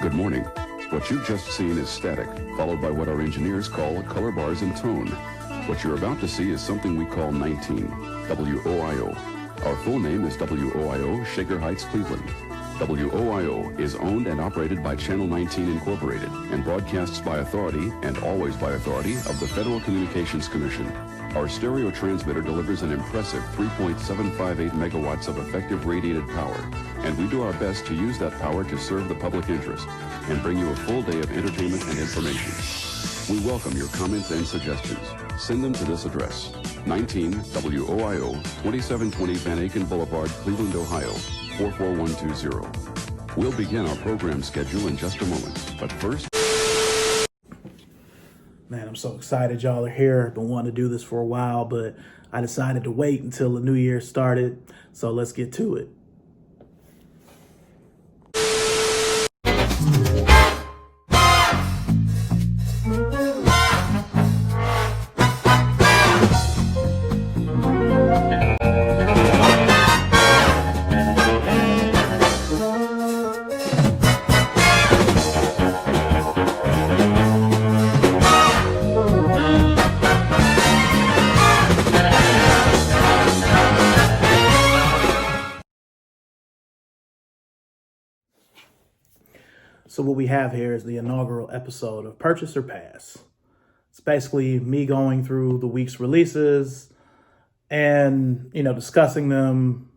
Good morning. What you've just seen is static, followed by what our engineers call color bars and tone. What you're about to see is something we call 19, WOIO. Our full name is WOIO Shaker Heights, Cleveland. WOIO is owned and operated by Channel 19 Incorporated and broadcasts by authority, and always by authority, of the Federal Communications Commission. Our stereo transmitter delivers an impressive 3.758 megawatts of effective radiated power, and we do our best to use that power to serve the public interest and bring you a full day of entertainment and information. We welcome your comments and suggestions. Send them to this address, 19 WOIO, 2720 Van Aken Boulevard, Cleveland, Ohio, 44120. We'll begin our program schedule in just a moment, but first... Man, I'm so excited y'all are here. Been wanting to do this for a while, but I decided to wait until the new year started. So let's get to it. So what we have here is the inaugural episode of Purchase or Pass. It's basically me going through the week's releases and, discussing them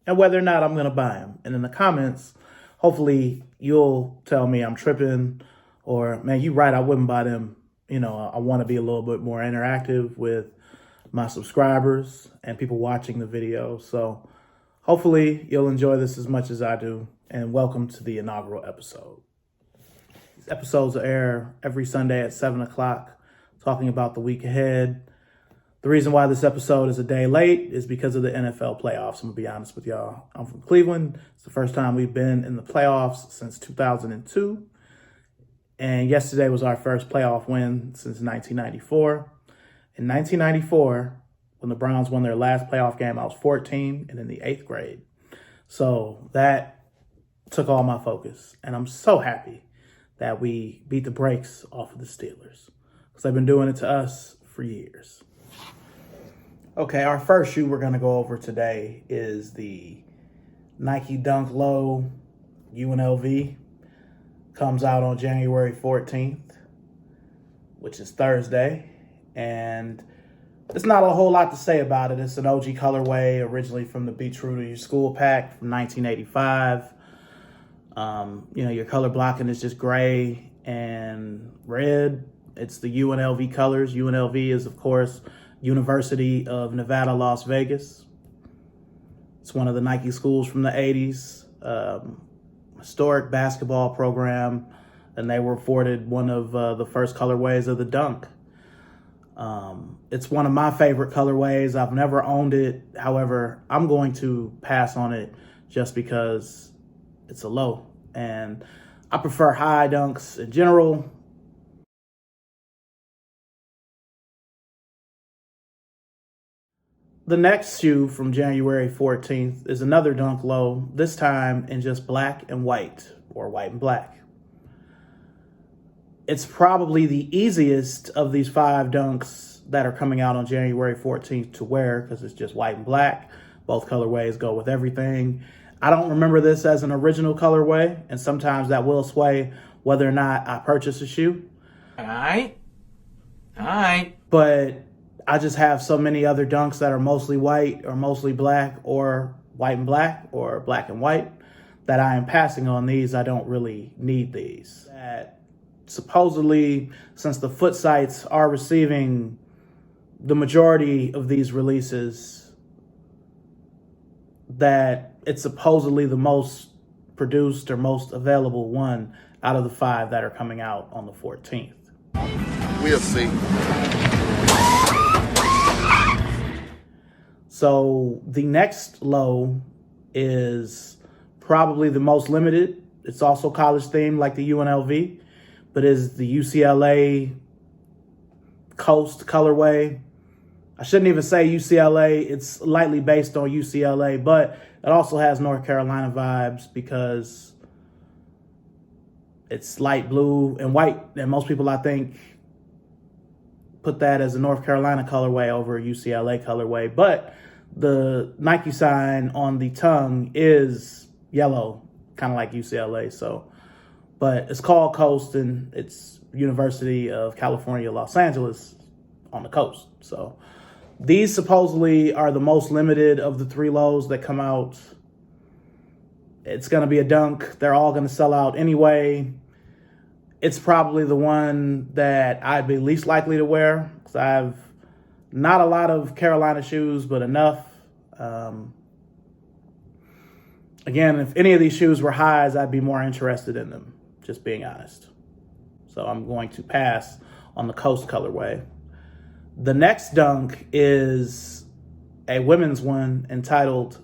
and whether or not I'm going to buy them. And in the comments, hopefully you'll tell me I'm tripping or, man, you're right, I wouldn't buy them. I want to be a little bit more interactive with my subscribers and people watching the video. So hopefully you'll enjoy this as much as I do. And welcome to the inaugural episode. Episodes air every Sunday at 7 o'clock, talking about the week ahead. The reason why this episode is a day late is because of the NFL playoffs. I'm going to be honest with y'all. I'm from Cleveland. It's the first time we've been in the playoffs since 2002. And yesterday was our first playoff win since 1994. In 1994, when the Browns won their last playoff game, I was 14 and in the 8th grade. So that took all my focus. And I'm so happy that we beat the brakes off of the Steelers, because they've been doing it to us for years. Okay, our first shoe we're going to go over today is the Nike Dunk Low UNLV. Comes out on January 14th, which is Thursday. And there's not a whole lot to say about it. It's an OG colorway, originally from the Be True to Your School pack from 1985. Your color blocking is just gray and red. It's the UNLV colors. UNLV is, of course, University of Nevada, Las Vegas. It's one of the Nike schools from the 80s, historic basketball program, and they were afforded one of the first colorways of the Dunk. It's one of my favorite colorways. I've never owned it. However, I'm going to pass on it just because it's a low. And I prefer high dunks in general. The next shoe from January 14th is another Dunk Low, this time in just black and white, or white and black. It's probably the easiest of these 5 dunks that are coming out on January 14th to wear, because it's just white and black. Both colorways go with everything. I don't remember this as an original colorway, and sometimes that will sway whether or not I purchase a shoe. All right. But I just have so many other dunks that are mostly white or mostly black or white and black or black and white that I am passing on these. I don't really need these. That supposedly, since the foot sites are receiving the majority of these releases, that it's supposedly the most produced or most available one out of the 5 that are coming out on the 14th. We'll see. So the next low is probably the most limited. It's also college themed like the UNLV, but is the UCLA Coast colorway. I shouldn't even say UCLA. It's lightly based on UCLA, but it also has North Carolina vibes because It's light blue and white, and most people, I think, put that as a North Carolina colorway over a UCLA colorway. But the Nike sign on the tongue is yellow, kind of like UCLA. So, but it's called Coast, and it's University of California, Los Angeles on the coast. So these supposedly are the most limited of the 3 lows that come out. It's going to be a dunk. They're all going to sell out anyway. It's probably the one that I'd be least likely to wear because I have not a lot of Carolina shoes, but enough. Again, if any of these shoes were highs, I'd be more interested in them, just being honest. So I'm going to pass on the Coast colorway. The next dunk is a women's one titled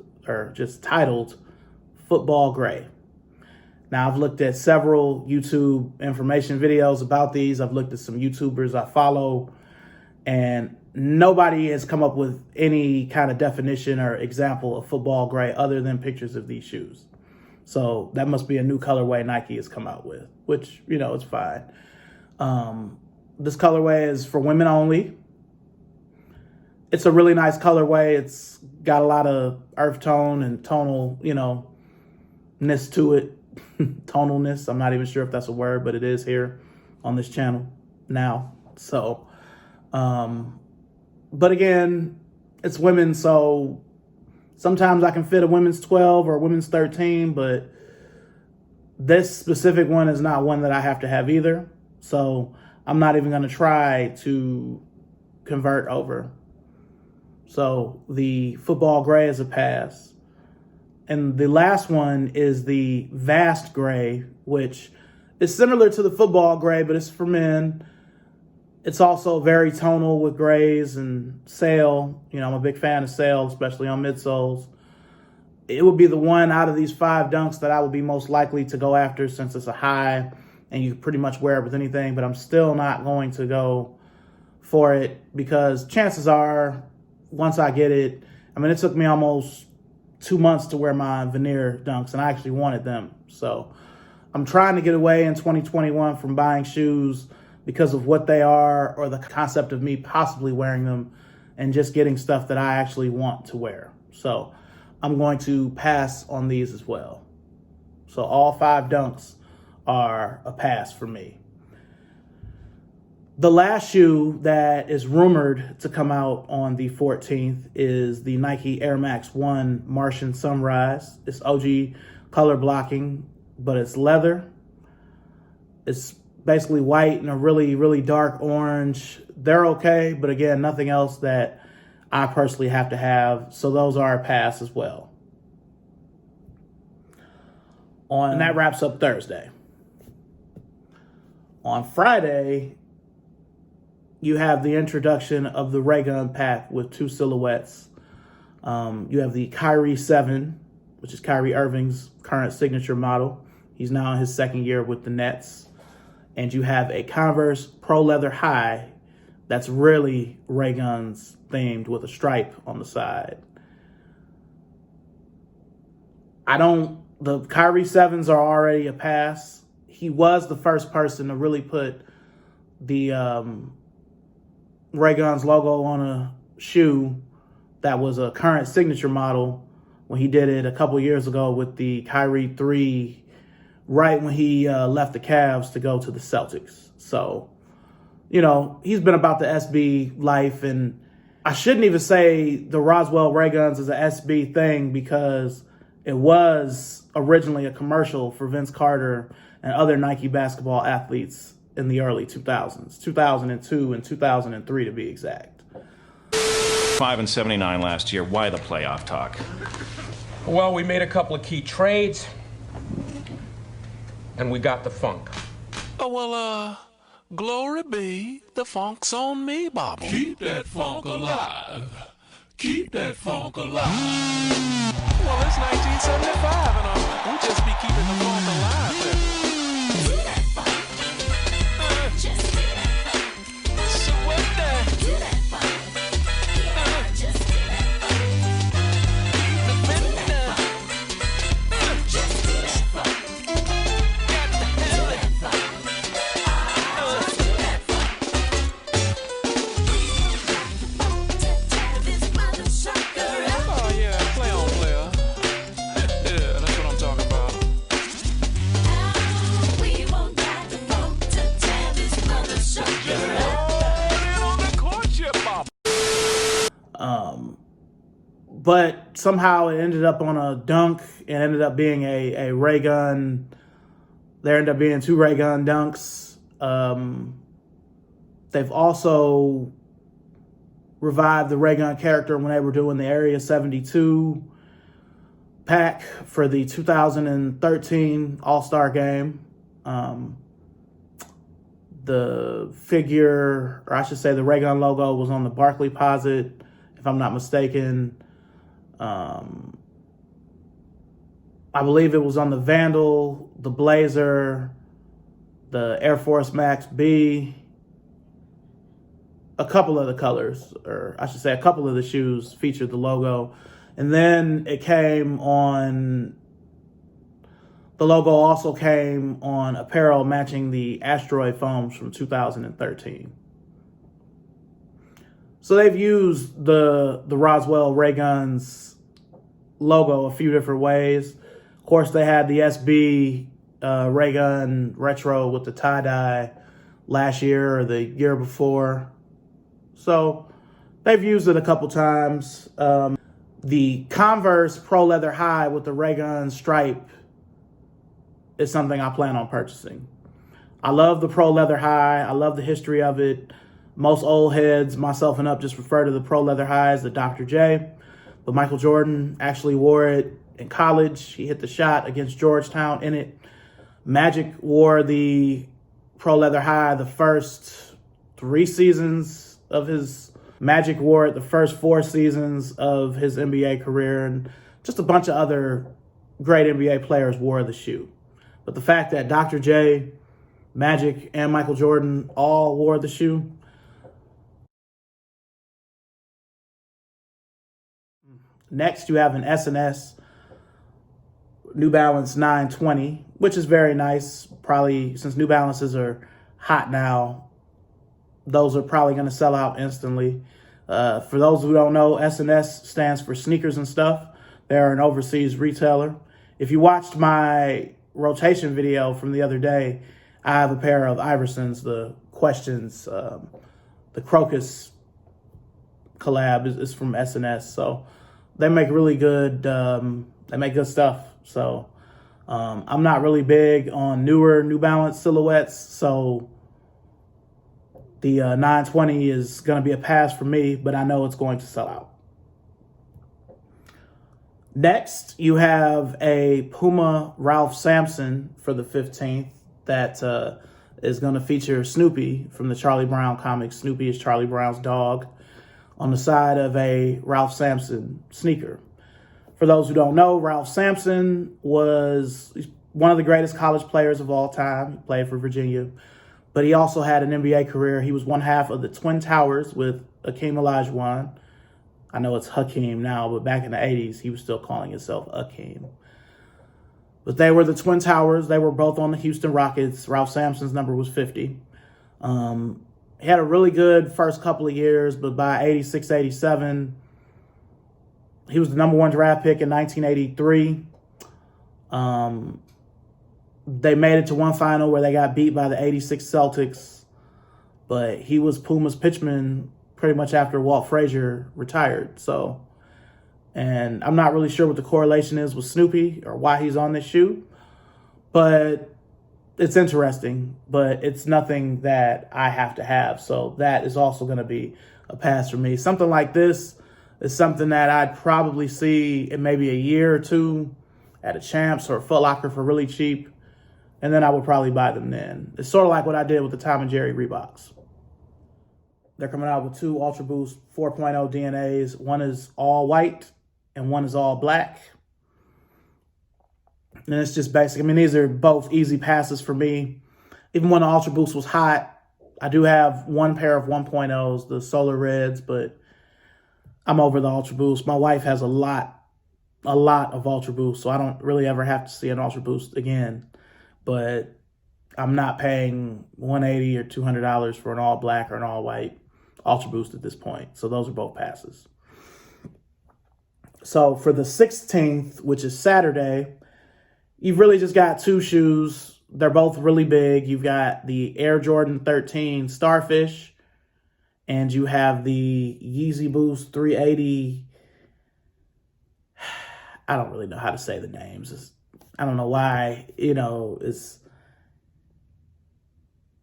Football Gray. Now, I've looked at several YouTube information videos about these. I've looked at some YouTubers I follow, and nobody has come up with any kind of definition or example of football gray other than pictures of these shoes. So that must be a new colorway Nike has come out with, which, it's fine. This colorway is for women only. It's a really nice colorway. It's got a lot of earth tone and tonal, ness to it. Tonalness. I'm not even sure if that's a word, but it is here on this channel now. So, but again, it's women, so sometimes I can fit a women's 12 or a women's 13, but this specific one is not one that I have to have either. So I'm not even going to try to convert over. So the football gray is a pass. And the last one is the vast gray, which is similar to the football gray, but it's for men. It's also very tonal with grays and sail. I'm a big fan of sail, especially on midsoles. It would be the one out of these 5 dunks that I would be most likely to go after since it's a high and you can pretty much wear it with anything, but I'm still not going to go for it because chances are, once I get it, it took me almost 2 months to wear my veneer dunks, and I actually wanted them. So I'm trying to get away in 2021 from buying shoes because of what they are or the concept of me possibly wearing them and just getting stuff that I actually want to wear. So I'm going to pass on these as well. So all 5 dunks are a pass for me. The last shoe that is rumored to come out on the 14th is the Nike Air Max 1 Martian Sunrise. It's OG color blocking, but it's leather. It's basically white and a really, really dark orange. They're okay, but again, nothing else that I personally have to have. So those are a pass as well. And that wraps up Thursday. On Friday, you have the introduction of the Ray Gun pack with 2 silhouettes. You have the Kyrie 7, which is Kyrie Irving's current signature model. He's now in his 2nd year with the Nets. And you have a Converse Pro Leather High that's really Ray Guns themed with a stripe on the side. The Kyrie 7s are already a pass. He was the first person to really put the Ray Guns logo on a shoe that was a current signature model when he did it a couple years ago with the Kyrie 3 right when he left the Cavs to go to the Celtics. So, he's been about the SB life, and I shouldn't even say the Roswell Ray Guns is a SB thing because it was originally a commercial for Vince Carter and other Nike basketball athletes in the early 2000s, 2002 and 2003 to be exact. 5-79 last year. Why the playoff talk? Well, we made a couple of key trades, and we got the funk. Oh, well, glory be, the funk's on me, Bobby. Keep that funk alive. Keep that funk alive. Well, it's 1975, and we'll just be keeping the funk alive. Do that funk. Just do that funk. So what the? Do that funk. Yeah, just do that funk. Keep the funk. Just do that funk. Got the hell. but somehow it ended up on a dunk and ended up being a ray gun. There ended up being 2 ray gun dunks. They've also revived the ray gun character when they were doing the Area 72 pack for the 2013 All-Star game. The figure, or I should say the ray gun logo, was on the Barkley Posit, if I'm not mistaken. I believe it was on the Vandal, the Blazer, the Air Force Max B, a couple of the colors, or I should say a couple of the shoes featured the logo. And then it came on, the logo also came on apparel matching the Asteroid foams from 2013. So they've used the Roswell Ray Guns logo a few different ways. Of course, they had the SB Ray Gun retro with the tie-dye last year or the year before. So they've used it a couple times. The Converse Pro Leather High with the Ray Gun stripe is something I plan on purchasing. I love the Pro Leather High. I love the history of it. Most old heads, myself and up, just refer to the Pro Leather High as the Dr. J. But Michael Jordan actually wore it in college. He hit the shot against Georgetown in it. Magic wore the Pro Leather High the first 3 seasons of his Magic wore it the first 4 seasons of his NBA career, and just a bunch of other great NBA players wore the shoe. But the fact that Dr. J, Magic, and Michael Jordan all wore the shoe. Next, you have an S&S New Balance 920, which is very nice. Probably, since New Balances are hot now, those are probably going to sell out instantly. For those who don't know, S&S stands for Sneakers and Stuff. They're an overseas retailer. If you watched my rotation video from the other day, I have a pair of Iversons, the Questions, the Crocus collab is from S&S. So they make really good, they make good stuff. So I'm not really big on newer New Balance silhouettes. So the 920 is going to be a pass for me, but I know it's going to sell out. Next, you have a Puma Ralph Sampson for the 15th that is going to feature Snoopy from the Charlie Brown comics. Snoopy is Charlie Brown's dog on the side of a Ralph Sampson sneaker. For those who don't know, Ralph Sampson was one of the greatest college players of all time. He played for Virginia, but he also had an NBA career. He was one half of the Twin Towers with Hakeem Olajuwon. I know it's Hakeem now, but back in the 80s, he was still calling himself Hakeem. But they were the Twin Towers. They were both on the Houston Rockets. Ralph Sampson's number was 50. He had a really good first couple of years, but by 86, 87, he was the number 1 draft pick in 1983. They made it to one final where they got beat by the 86 Celtics, but he was Puma's pitchman pretty much after Walt Frazier retired. So, and I'm not really sure what the correlation is with Snoopy or why he's on this shoe, but it's interesting, but it's nothing that I have to have. So that is also going to be a pass for me. Something like this is something that I'd probably see in maybe a year or two at a Champs or a Foot Locker for really cheap, and then I would probably buy them then. It's sort of like what I did with the Tom and Jerry Reeboks. They're coming out with 2 Ultra Boost 4.0 DNAs. One is all white and one is all black. And it's just basic. I mean, these are both easy passes for me. Even when the Ultra Boost was hot, I do have one pair of 1.0s, the Solar Reds, but I'm over the Ultra Boost. My wife has a lot of Ultra Boost, so I don't really ever have to see an Ultra Boost again. But I'm not paying $180 or $200 for an all black or an all white Ultra Boost at this point. So those are both passes. So for the 16th, which is Saturday, you've really just got 2 shoes. They're both really big. You've got the Air Jordan 13 Starfish, and you have the Yeezy Boost 380 I don't really know how to say the names. I don't know why, it's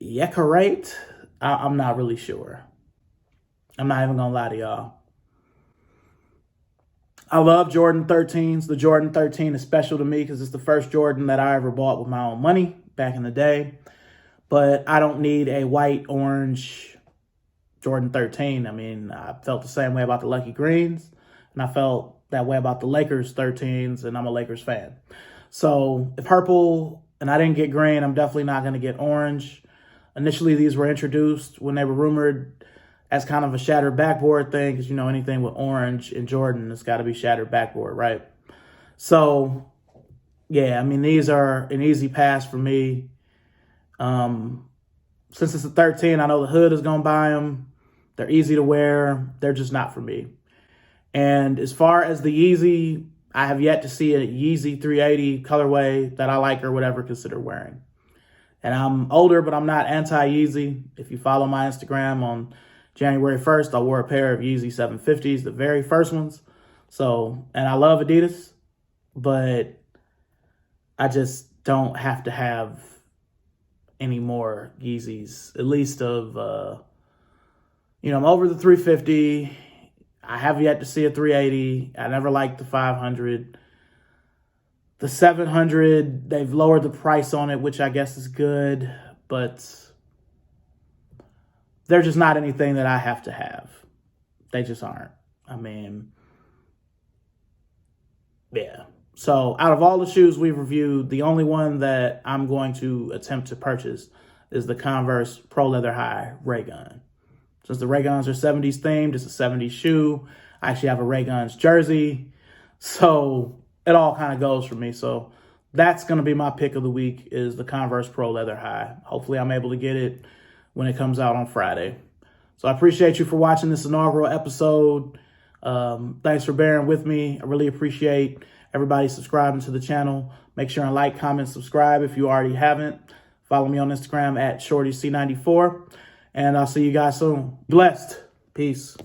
Yekarate. I'm not really sure. I'm not even going to lie to y'all. I love Jordan 13s. The Jordan 13 is special to me because it's the first Jordan that I ever bought with my own money back in the day. But I don't need a white, orange Jordan 13. I mean, I felt the same way about the Lucky Greens, and I felt that way about the Lakers 13s, and I'm a Lakers fan. So if purple and I didn't get green, I'm definitely not going to get orange. Initially, these were introduced when they were rumored as kind of a shattered backboard thing, because, anything with orange and Jordan, it's got to be shattered backboard, right? So, yeah, I mean, these are an easy pass for me. Since it's a 13, I know the hood is going to buy them. They're easy to wear. They're just not for me. And as far as the Yeezy, I have yet to see a Yeezy 380 colorway that I like or whatever consider wearing. And I'm older, but I'm not anti-Yeezy. If you follow my Instagram on January 1st, I wore a pair of Yeezy 750s, the very first ones. So, and I love Adidas, but I just don't have to have any more Yeezys, at least of, I'm over the 350. I have yet to see a 380. I never liked the 500. The 700, they've lowered the price on it, which I guess is good, but they're just not anything that I have to have. They just aren't. I mean, yeah. So out of all the shoes we've reviewed, the only one that I'm going to attempt to purchase is the Converse Pro Leather High Ray Gun. Since the Ray Guns are 70s themed, it's a 70s shoe. I actually have a Ray Guns jersey. So it all kind of goes for me. So that's going to be my pick of the week, is the Converse Pro Leather High. Hopefully I'm able to get it when it comes out on Friday. So I appreciate you for watching this inaugural episode. Thanks for bearing with me. I really appreciate everybody subscribing to the channel. Make sure and like, comment, subscribe if you already haven't. Follow me on Instagram at ShortyC94. And I'll see you guys soon. Blessed. Peace.